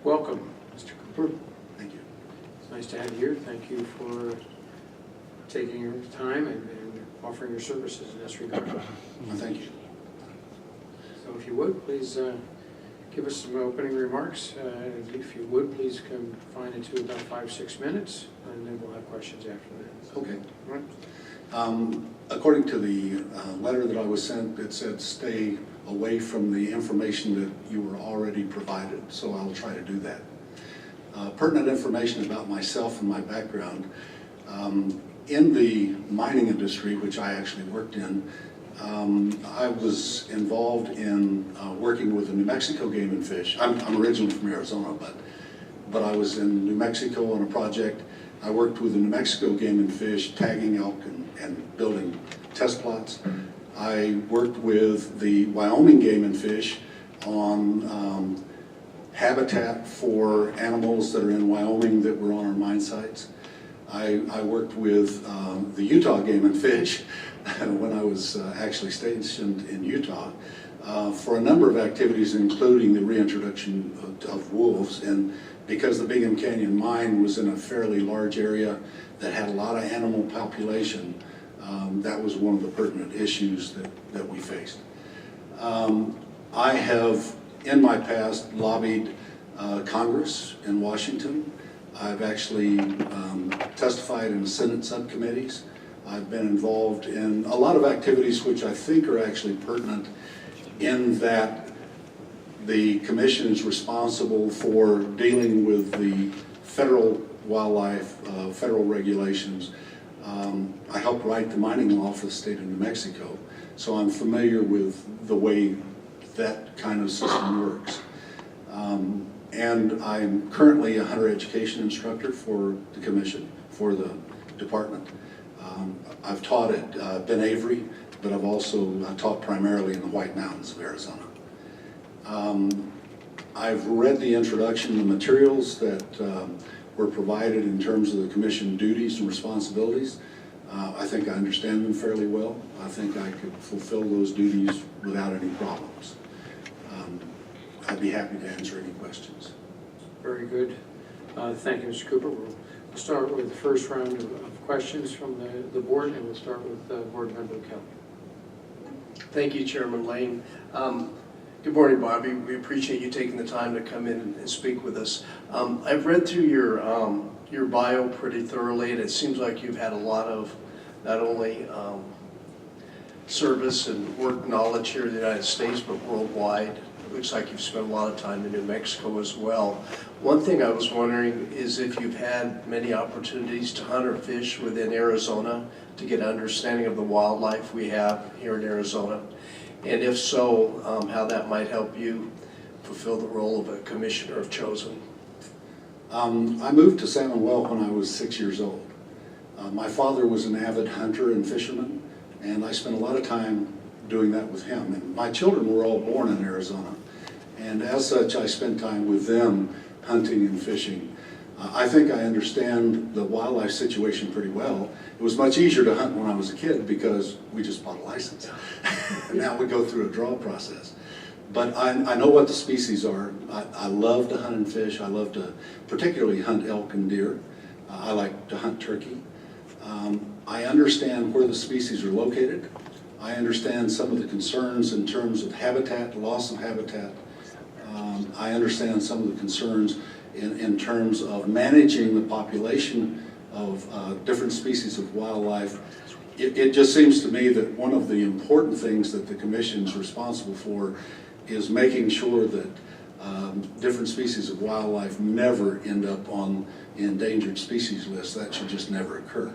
Welcome, Mr. Cooper. Thank you. It's nice to have you here. Thank you for taking your time and offering your services in this regard. Well, thank you. So if you would, please give us some opening remarks. If you would, please confine it to about 5-6 minutes, and then we'll have questions after that. Okay. All right. According to the letter that I was sent, it said stay away from the information that you were already provided, so I'll try to do that. Pertinent information about myself and my background. In the mining industry, which I actually worked in, I was involved in working with the New Mexico Game and Fish. I'm originally from Arizona, but I was in New Mexico on a project. I worked with the New Mexico Game and Fish, tagging elk and building test plots. I worked with the Wyoming Game and Fish on habitat for animals that are in Wyoming that were on our mine sites. I worked with the Utah Game and Fish when I was actually stationed in Utah for a number of activities, including the reintroduction of wolves. And because the Bingham Canyon mine was in a fairly large area that had a lot of animal population, that was one of the pertinent issues that we faced. I have, in my past, lobbied Congress in Washington. I've actually testified in Senate subcommittees. I've been involved in a lot of activities which I think are actually pertinent in that the commission is responsible for dealing with the federal wildlife, federal regulations. I helped write the mining law for the state of New Mexico, so I'm familiar with the way that kind of system works. And I'm currently a hunter education instructor for the commission, for the department. I've taught at Ben Avery, but I've also taught primarily in the White Mountains of Arizona. I've read the introduction, the materials that were provided in terms of the commission duties and responsibilities. I think I understand them fairly well. I think I could fulfill those duties without any problems. I'd be happy to answer any questions. Very good. Thank you, Mr. Cooper. We'll start with the first round of questions from the board, and we'll start with Board Member Kelly. Thank you, Chairman Lane. Good morning, Bobby. We appreciate you taking the time to come in and speak with us. I've read through your bio pretty thoroughly, and it seems like you've had a lot of not only service and work knowledge here in the United States, but worldwide. It looks like you've spent a lot of time in New Mexico as well. One thing I was wondering is if you've had many opportunities to hunt or fish within Arizona to get an understanding of the wildlife we have here in Arizona. And if so, how that might help you fulfill the role of a commissioner if chosen. I moved to San Manuel when I was 6 years old. My father was an avid hunter and fisherman, and I spent a lot of time doing that with him. And my children were all born in Arizona, and as such I spent time with them hunting and fishing. I think I understand the wildlife situation pretty well. It was much easier to hunt when I was a kid because we just bought a license. And now we go through a draw process. But I know what the species are. I love to hunt and fish. I love to particularly hunt elk and deer. I like to hunt turkey. I understand where the species are located. I understand some of the concerns in terms of habitat, loss of habitat. I understand some of the concerns in terms of managing the population of different species of wildlife. It just seems to me that one of the important things that the commission is responsible for is making sure that different species of wildlife never end up on the endangered species list. That should just never occur.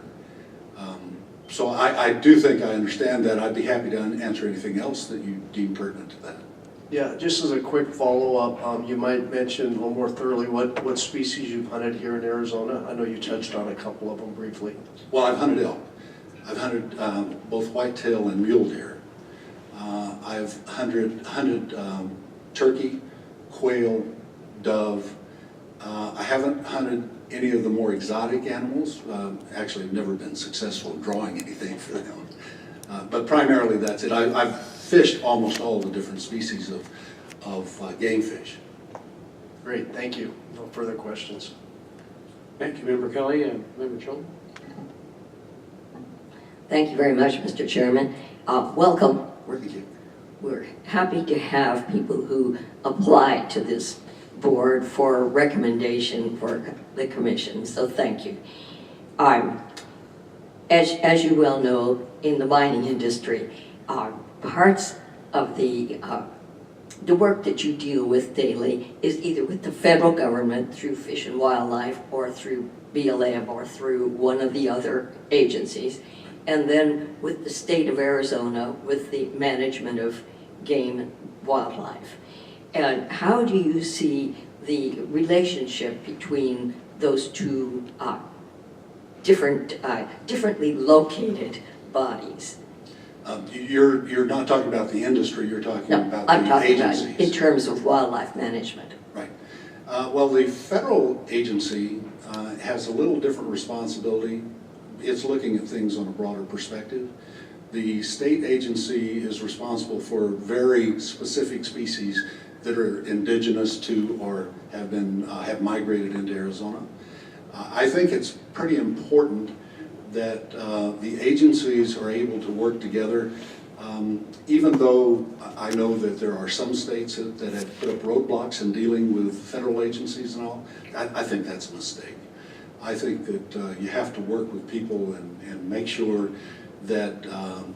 So I do think I understand that. I'd be happy to answer anything else that you deem pertinent to that. Yeah, just as a quick follow-up, you might mention a little more thoroughly what species you've hunted here in Arizona. I know you touched on a couple of them briefly. Well, I've hunted elk. I've hunted both whitetail and mule deer. I've hunted turkey, quail, dove. I haven't hunted any of the more exotic animals. Actually, I've never been successful in drawing anything for them. But primarily that's it. I've fished almost all the different species of game fish. Great, thank you. No further questions. Thank you, Member Kelly. Member Chilton? Thank you very much, Mr. Chairman. Welcome. Thank you. We're happy to have people who apply to this board for recommendation for the commission, so thank you. As you well know, in the mining industry, parts of the work that you deal with daily is either with the federal government through Fish and Wildlife or through BLM or through one of the other agencies, and then with the state of Arizona with the management of game and wildlife. And how do you see the relationship between those two differently located bodies? You're not talking about the industry, you're talking No, about I'm the talking about agencies. in terms of wildlife management. Right. Well, the federal agency has a little different responsibility. It's looking at things on a broader perspective. The state agency is responsible for very specific species that are indigenous to or have migrated into Arizona. I think it's pretty important that the agencies are able to work together, even though I know that there are some states that have put up roadblocks in dealing with federal agencies and all. I think that's a mistake. I think that you have to work with people and make sure that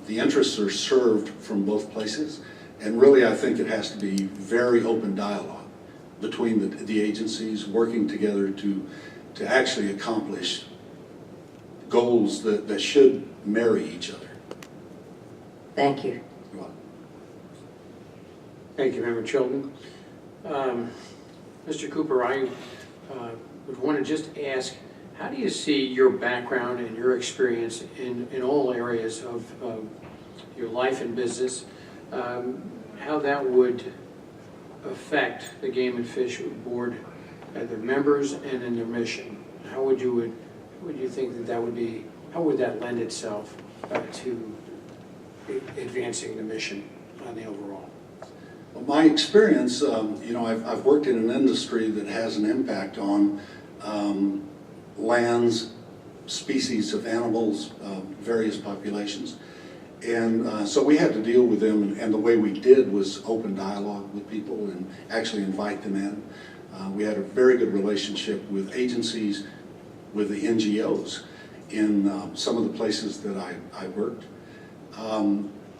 the interests are served from both places. And really, I think it has to be very open dialogue between the agencies working together to actually accomplish goals that should marry each other. Thank you. You're welcome. Thank you, Member Chilton. Mr. Cooper, I would want to just ask, how do you see your background and your experience in all areas of your life and business, how that would affect the Game and Fish Board, their members and in their mission? How would you think that would be, how would that lend itself to advancing the mission on the overall? Well, my experience, I've worked in an industry that has an impact on lands, species of animals, various populations. And so we had to deal with them, and the way we did was open dialogue with people and actually invite them in. We had a very good relationship with agencies, with the NGOs in some of the places that I worked.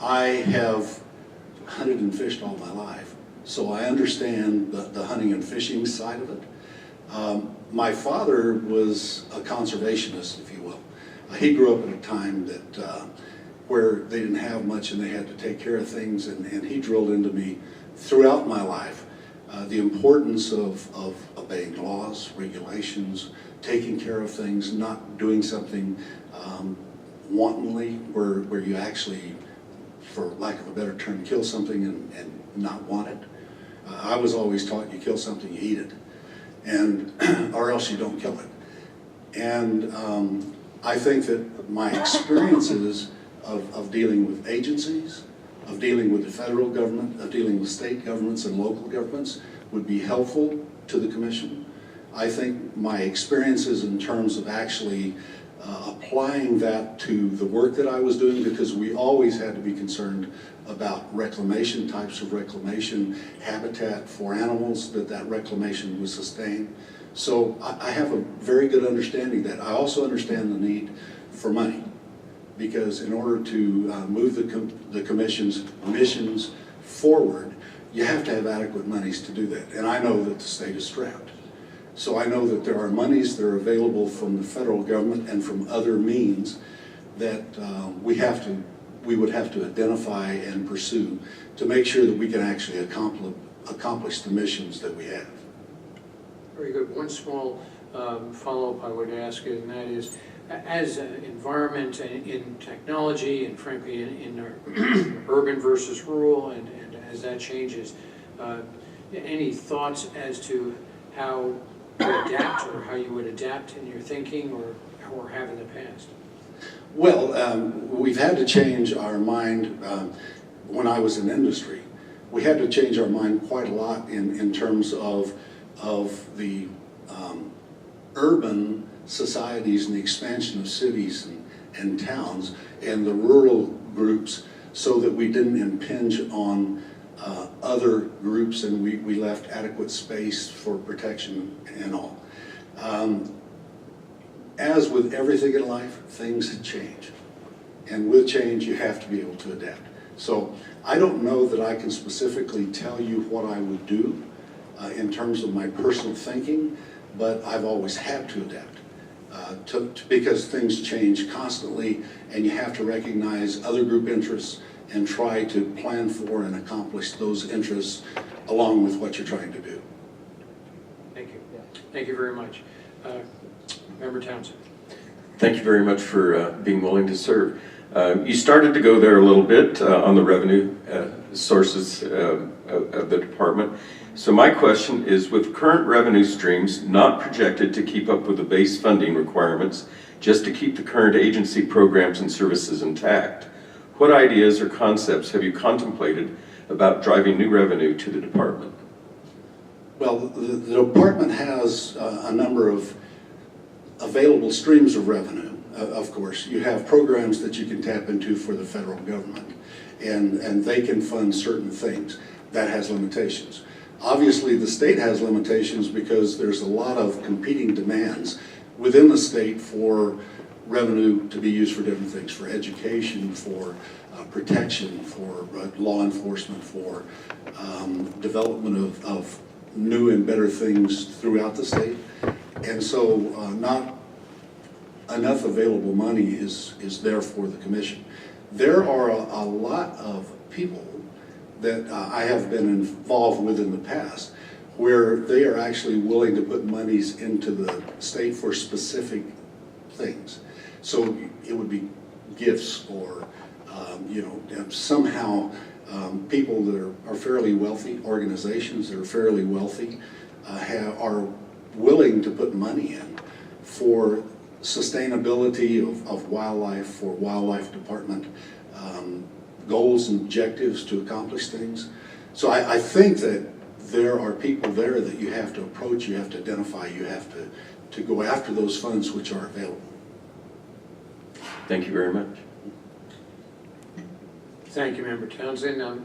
I have hunted and fished all my life, so I understand the hunting and fishing side of it. My father was a conservationist, if you will. He grew up at a time that where they didn't have much and they had to take care of things, and he drilled into me throughout my life the importance of obeying laws, regulations, taking care of things, not doing something wantonly where you actually, for lack of a better term, kill something and not want it. I was always taught you kill something, you eat it, and or else you don't kill it. And I think that my experiences of dealing with agencies, of dealing with the federal government, of dealing with state governments and local governments would be helpful to the commission. I think my experiences in terms of actually applying that to the work that I was doing, because we always had to be concerned about reclamation, types of reclamation, habitat for animals, that reclamation was sustained. So I have a very good understanding that. I also understand the need for money, because in order to move the commission's missions forward, you have to have adequate monies to do that. And I know that the state is strapped. So I know that there are monies that are available from the federal government and from other means that we would have to identify and pursue to make sure that we can actually accomplish the missions that we have. Very good. One small follow-up I would ask, and that is, as environment and in technology, and frankly in our urban versus rural, and as that changes, any thoughts as to how to adapt, or how you would adapt in your thinking, or have in the past? Well, we've had to change our mind. When I was in industry, we had to change our mind quite a lot in terms of of the urban societies and the expansion of cities and towns and the rural groups, so that we didn't impinge on other groups, and we left adequate space for protection and all. As with everything in life, things change. And with change, you have to be able to adapt. So I don't know that I can specifically tell you what I would do in terms of my personal thinking, but I've always had to adapt because things change constantly, and you have to recognize other group interests and try to plan for and accomplish those interests along with what you're trying to do. Thank you. Thank you very much. Member Townsend. Thank you very much for being willing to serve. You started to go there a little bit on the revenue sources of the department. So my question is, with current revenue streams not projected to keep up with the base funding requirements, just to keep the current agency programs and services intact, what ideas or concepts have you contemplated about driving new revenue to the department? Well, the department has a number of available streams of revenue. Of course, you have programs that you can tap into for the federal government, and they can fund certain things. That has limitations. Obviously, the state has limitations because there's a lot of competing demands within the state for revenue to be used for different things, for education, for protection, for law enforcement, for development of new and better things throughout the state. And so not enough available money is there for the commission. There are a lot of people that I have been involved with in the past where they are actually willing to put monies into the state for specific things. So it would be gifts or, somehow people that are fairly wealthy, organizations that are fairly wealthy, are willing to put money in for sustainability of wildlife, for wildlife department, goals and objectives to accomplish things. So I think that there are people there that you have to approach, you have to identify, you have to go after those funds which are available. Thank you very much. Thank you, Member Townsend.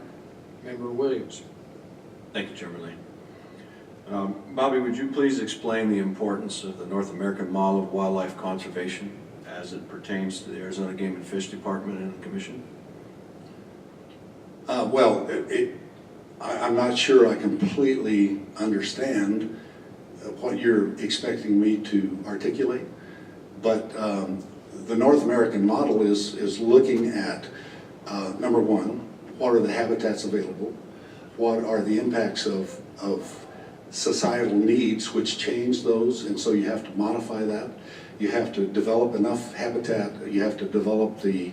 Member Williams. Thank you, Chairman Lane. Bobby, would you please explain the importance of the North American model of wildlife conservation as it pertains to the Arizona Game and Fish Department and Commission? I'm not sure I completely understand what you're expecting me to articulate, but the North American model is looking at, number one, what are the habitats available? What are the impacts of societal needs which change those, and so you have to modify that. You have to develop enough habitat, you have to develop the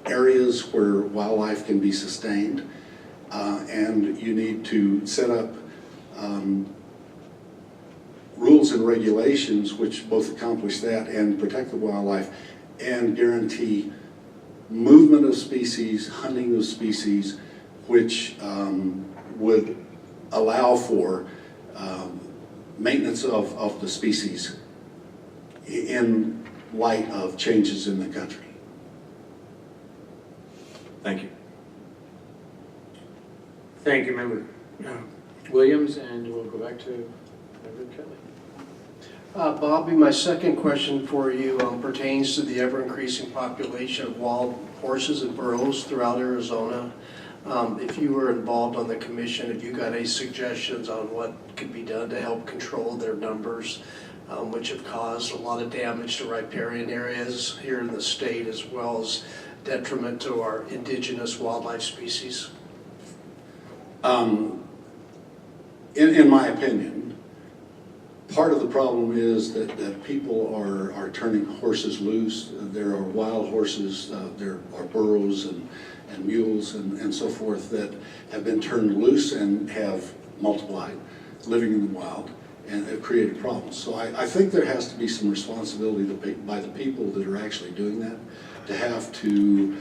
areas where wildlife can be sustained, and you need to set up rules and regulations which both accomplish that and protect the wildlife and guarantee movement of species, hunting of species, which would allow for maintenance of the species in light of changes in the country. Thank you. Thank you, Member Williams, and we'll go back to Member Kelly. Bobby, my second question for you pertains to the ever-increasing population of wild horses and burros throughout Arizona. If you were involved on the commission, have you got any suggestions on what could be done to help control their numbers, which have caused a lot of damage to riparian areas here in the state, as well as detriment to our indigenous wildlife species? In my opinion, part of the problem is that people are turning horses loose. There are wild horses, there are burros and mules and so forth that have been turned loose and have multiplied, living in the wild, and have created problems. So I think there has to be some responsibility by the people that are actually doing that, to have to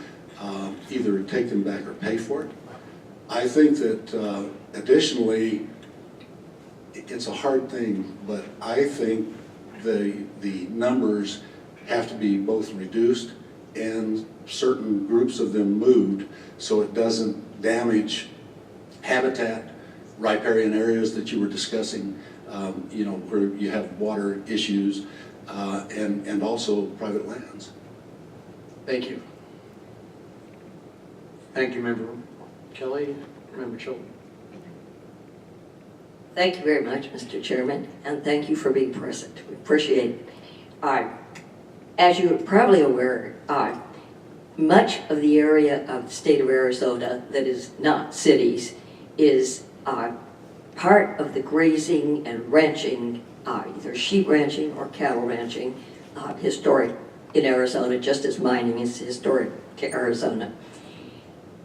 either take them back or pay for it. I think that additionally, it's a hard thing, but I think the numbers have to be both reduced and certain groups of them moved so it doesn't damage habitat, riparian areas that you were discussing, you know, where you have water issues, and also private lands. Thank you. Thank you, Member Kelly. Member Chilton. Thank you very much, Mr. Chairman, and thank you for being present. We appreciate it. As you're probably aware, much of the area of the state of Arizona that is not cities is part of the grazing and ranching, either sheep ranching or cattle ranching, historic in Arizona, just as mining is historic to Arizona.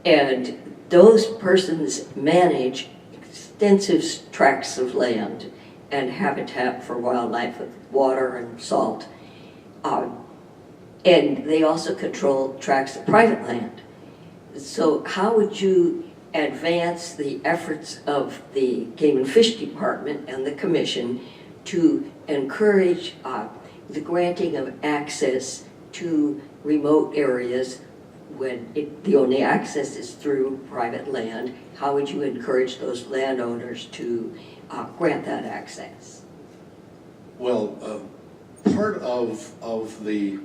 And those persons manage extensive tracts of land and habitat for wildlife with water and salt. And they also control tracts of private land. So how would you advance the efforts of the Game and Fish Department and the Commission to encourage the granting of access to remote areas when the only access is through private land? How would you encourage those landowners to grant that access? Well, part of the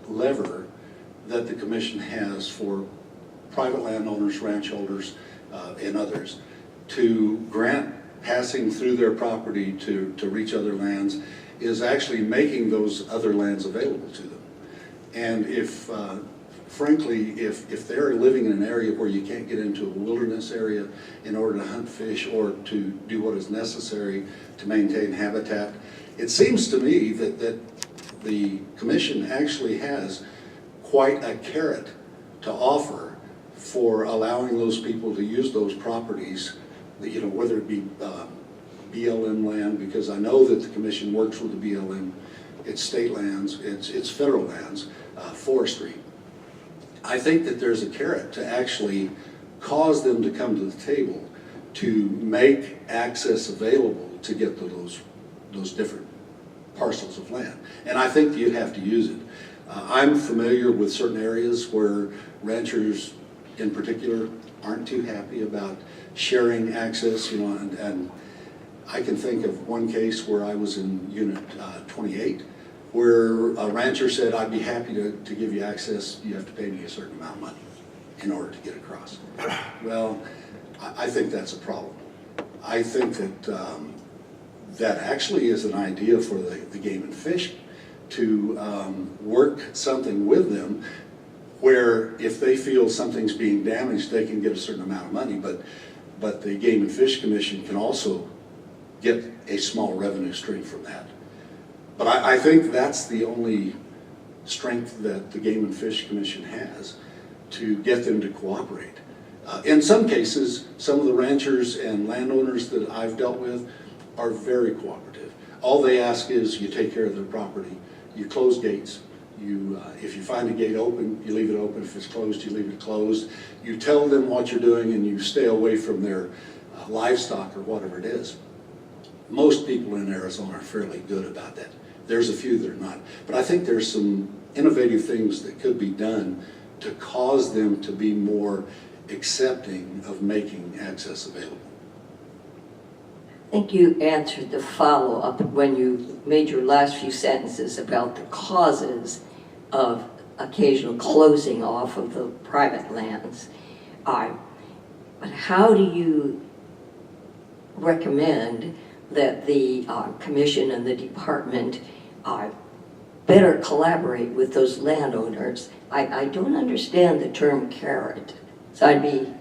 lever that the commission has for private landowners, ranch holders, and others to grant passing through their property to reach other lands is actually making those other lands available to them. And if, frankly, if they're living in an area where you can't get into a wilderness area in order to hunt fish or to do what is necessary to maintain habitat, it seems to me that the commission actually has quite a carrot to offer for allowing those people to use those properties, you know, whether it be BLM land, because I know that the commission works with the BLM, it's state lands, it's federal lands, forestry. I think that there's a carrot to actually cause them to come to the table to make access available to get to those different parcels of land. And I think you have to use it. I'm familiar with certain areas where ranchers in particular aren't too happy about sharing access, you know, and I can think of one case where I was in Unit 28, where a rancher said, I'd be happy to give you access, you have to pay me a certain amount of money in order to get across. Well, I think that's a problem. I think that that actually is an idea for the Game and Fish to work something with them where if they feel something's being damaged, they can get a certain amount of money, but the Game and Fish Commission can also get a small revenue stream from that. But I think that's the only strength that the Game and Fish Commission has to get them to cooperate. In some cases, some of the ranchers and landowners that I've dealt with are very cooperative. All they ask is you take care of their property, you close gates, if you find a gate open, you leave it open. If it's closed, you leave it closed. You tell them what you're doing and you stay away from their livestock or whatever it is. Most people in Arizona are fairly good about that. There's a few that are not. But I think there's some innovative things that could be done to cause them to be more accepting of making access available. I think you answered the follow-up when you made your last few sentences about the causes of occasional closing off of the private lands. But how do you recommend that the commission and the department better collaborate with those landowners? I don't understand the term carrot, so I'd be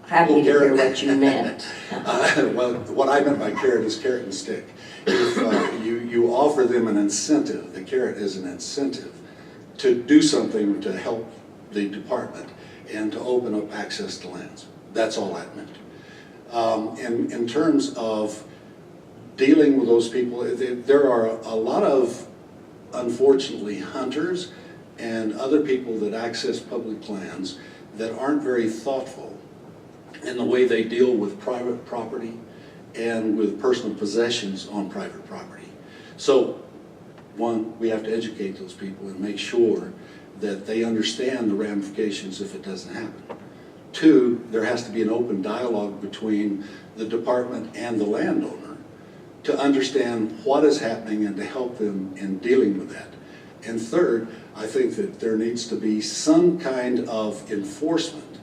happy to hear what you meant. Well, what I meant by carrot is carrot and stick. If you offer them an incentive, the carrot is an incentive to do something to help the department and to open up access to lands. That's all that meant. In terms of dealing with those people, there are a lot of, unfortunately, hunters and other people that access public lands that aren't very thoughtful in the way they deal with private property and with personal possessions on private property. So, one, we have to educate those people and make sure that they understand the ramifications if it doesn't happen. Two, there has to be an open dialogue between the department and the landowner to understand what is happening and to help them in dealing with that. And third, I think that there needs to be some kind of enforcement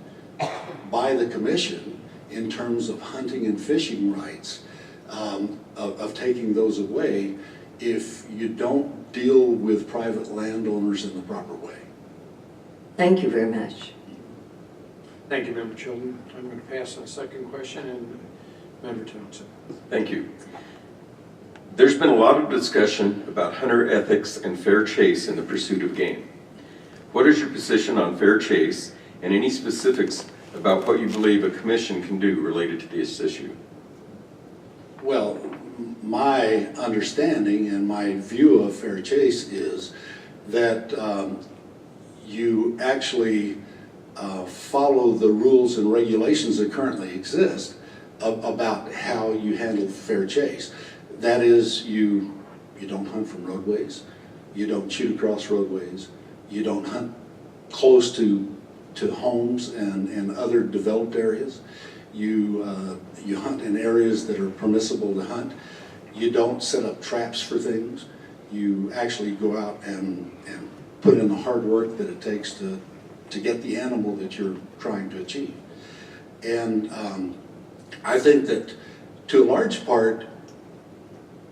by the commission in terms of hunting and fishing rights, of taking those away if you don't deal with private landowners in the proper way. Thank you very much. Thank you, Member Chilton. I'm going to pass on the second question, and Member Townsend. Thank you. There's been a lot of discussion about hunter ethics and fair chase in the pursuit of game. What is your position on fair chase and any specifics about what you believe a commission can do related to this issue? Well, my understanding and my view of fair chase is that you actually follow the rules and regulations that currently exist about how you handle fair chase. That is, you don't hunt from roadways, you don't shoot across roadways, you don't hunt close to homes and other developed areas. You hunt in areas that are permissible to hunt. You don't set up traps for things. You actually go out and put in the hard work that it takes to get the animal that you're trying to achieve. And I think that to a large part,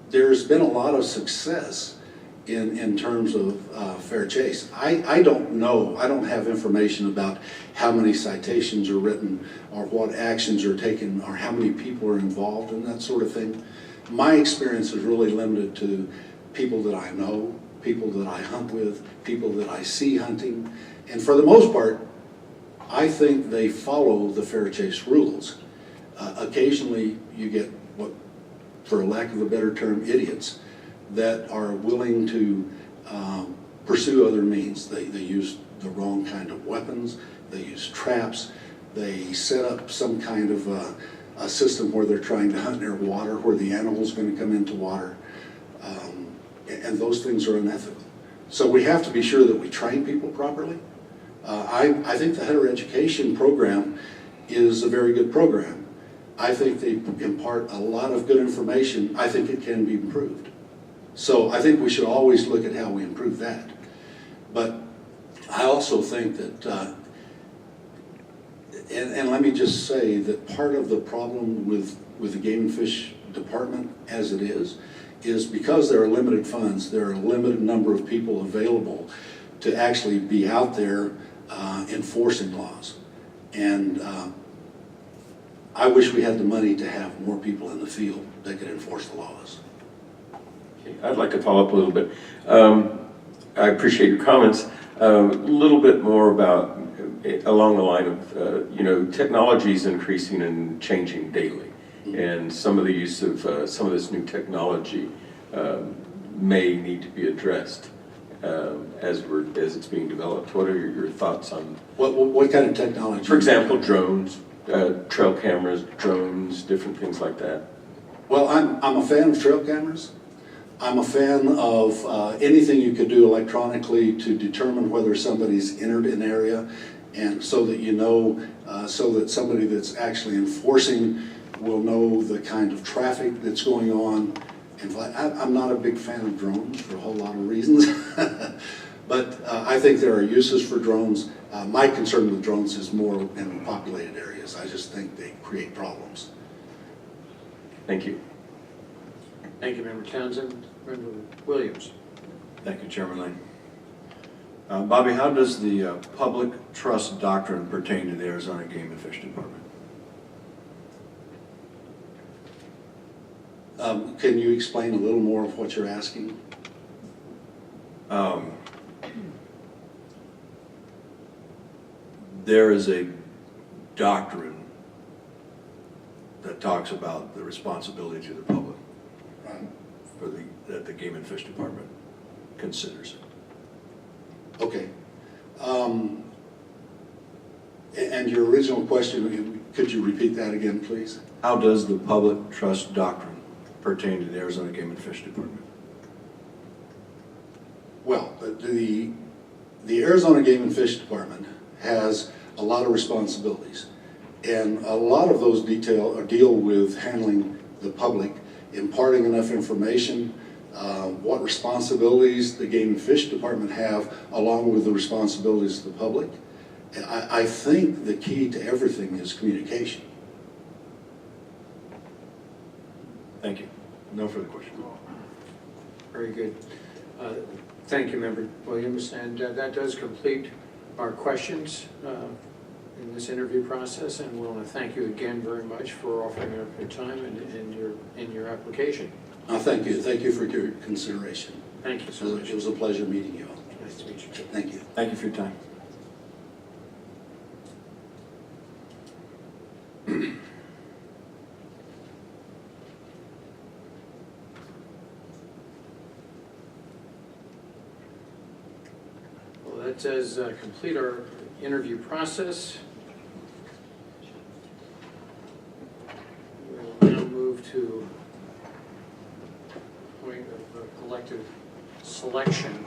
there's been a lot of success in terms of fair chase. I don't know, I don't have information about how many citations are written or what actions are taken or how many people are involved in that sort of thing. My experience is really limited to people that I know, people that I hunt with, people that I see hunting, and for the most part, I think they follow the fair chase rules. Occasionally you get what, for a lack of a better term, idiots that are willing to pursue other means. They use the wrong kind of weapons, they use traps, they set up some kind of a system where they're trying to hunt near water, where the animal's going to come into water, and those things are unethical. So we have to be sure that we train people properly. I think the hunter education program is a very good program. I think they impart a lot of good information. I think it can be improved. So I think we should always look at how we improve that. But I also think that, and let me just say that part of the problem with the Game and Fish Department as it is because there are limited funds, there are a limited number of people available to actually be out there enforcing laws. And I wish we had the money to have more people in the field that could enforce the laws. Okay, I'd like to follow up a little bit. I appreciate your comments. A little bit more about along the line of technology is increasing and changing daily, and some of the use of some of this new technology may need to be addressed as it's being developed. What are your thoughts on What kind of technology? For example, drones, trail cameras, drones, different things like that. Well, I'm a fan of trail cameras. I'm a fan of anything you could do electronically to determine whether somebody's entered an area, and so that you know, so that somebody that's actually enforcing will know the kind of traffic that's going on. And I'm not a big fan of drones for a whole lot of reasons, but I think there are uses for drones. My concern with drones is more in populated areas. I just think they create problems. Thank you. Thank you, Member Townsend. Member Williams. Thank you, Chairman Lane. Bobby, how does the public trust doctrine pertain to the Arizona Game and Fish Department? Can you explain a little more of what you're asking? There is a doctrine that talks about the responsibility to the public that the Game and Fish Department considers. Okay. And your original question, could you repeat that again, please? How does the public trust doctrine pertain to the Arizona Game and Fish Department? Well, the Arizona Game and Fish Department has a lot of responsibilities. And a lot of those deal with handling the public, imparting enough information, what responsibilities the Game and Fish Department have, along with the responsibilities of the public. And I think the key to everything is communication. Thank you. No further questions. Very good. Thank you, Member Williams, and that does complete our questions in this interview process, and we want to thank you again very much for offering up your time and your application. Thank you. Thank you for your consideration. Thank you so much. It was a pleasure meeting you all. Nice to meet you. Thank you. Thank you for your time. Well, that does complete our interview process. We'll now move to the point of collective selection.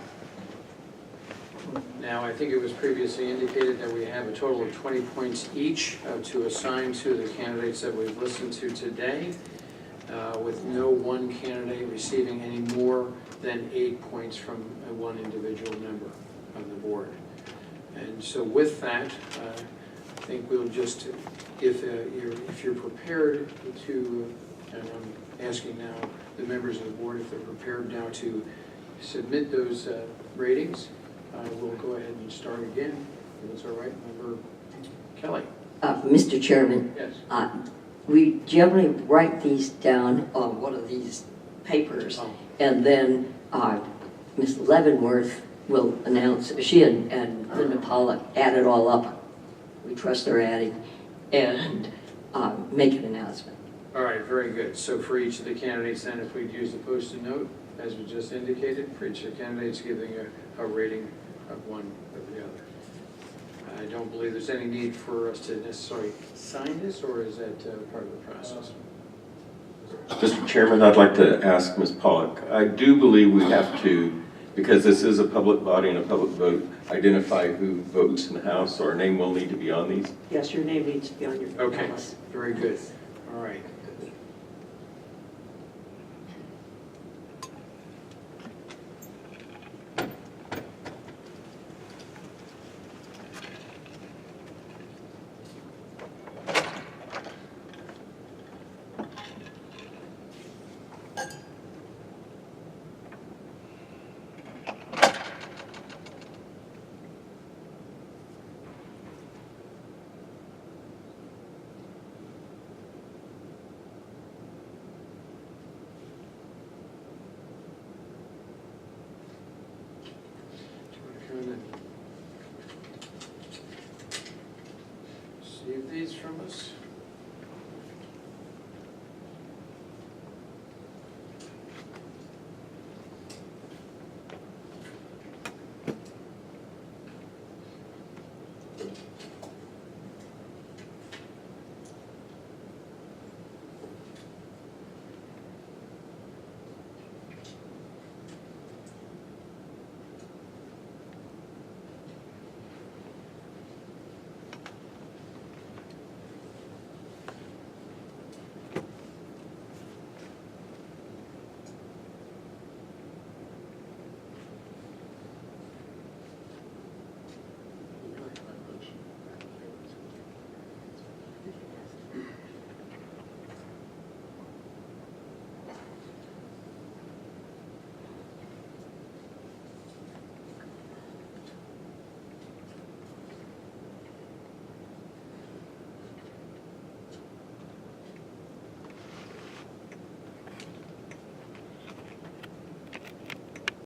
Now, I think it was previously indicated that we have a total of 20 points each to assign to the candidates that we've listened to today, with no one candidate receiving any more than 8 points from one individual member of the board. And so with that, I think we'll just, if you're prepared to, and I'm asking now the members of the board if they're prepared now to submit those ratings, we'll go ahead and start again, if it's all right. Member Kelly. Mr. Chairman, Yes. we generally write these down on one of these papers, Oh. and then Ms. Leavenworth will announce, she and Linda Pollock add it all up. We trust their adding, and make an announcement. All right, very good. So for each of the candidates then, if we'd use the post-it note, as we just indicated, for each of the candidates giving a rating of one or the other. I don't believe there's any need for us to necessarily sign this, or is that part of the process? Mr. Chairman, I'd like to ask Ms. Pollock. I do believe we have to, because this is a public body and a public vote, identify who votes in the House, so our name will need to be on these. Yes, your name needs to be on your Okay, very good. All right.